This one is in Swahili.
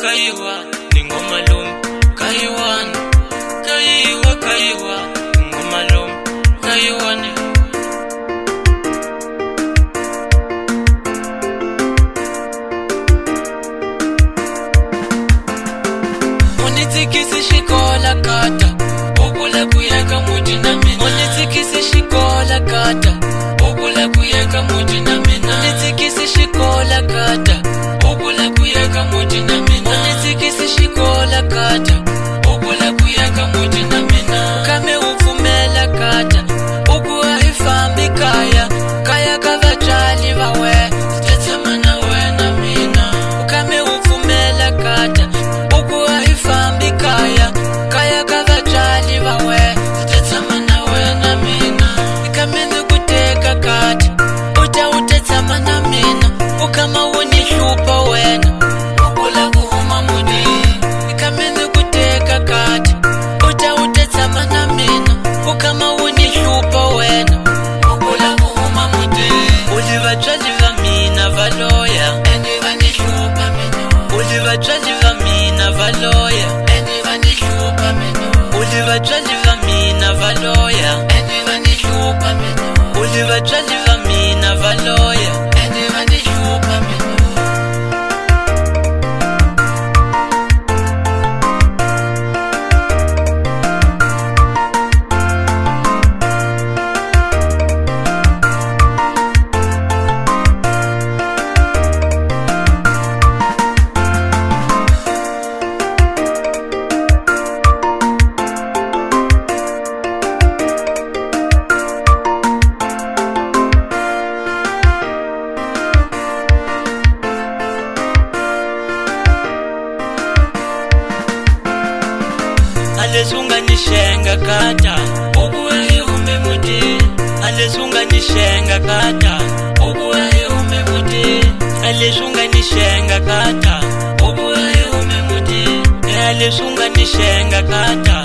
kaiwa ningoma lom kaiwana kaiwa ningoma lom kaiwana Unitsikisi shikola kata Ukula kuyeka muji na mina Unitsikisi shikola kata Ukula kuyeka muji na mina Unitsikisi shikola kata Ukula kuyeka muji na mina Unitsikisi shikola kata Ukula kuyeka muji na mina Ukame ufumela kata Ukuwa hifambi kaya Kaya kavachali vawe Stetama na we na mina Ukame ufumela kata Ukuwa hifambi kaya Kaya kavachali vawe Stetama na we na mina Ikameni kuteka kata Uta utetama na mina Ukama unishupa wena Ukula kuhuma mudi Ikameni kuteka kata Uta utetama na mina Ukama unishupa wena Ukula kuhuma mudi Ulivachali va mina valoya Endi vanishupa mina Ulivachali va mina valoya Endi vanishupa mina Ulivachali va mina valoya Endi vanishupa mina Ulivachali va mina valoya Endi vanishupa mina Alesunga nishenga kata Ukuwe umemuti Alesunga nishenga kata Ukuwe umemuti Alesunga nishenga kata Ukuwe umemuti Alesunga nishenga kata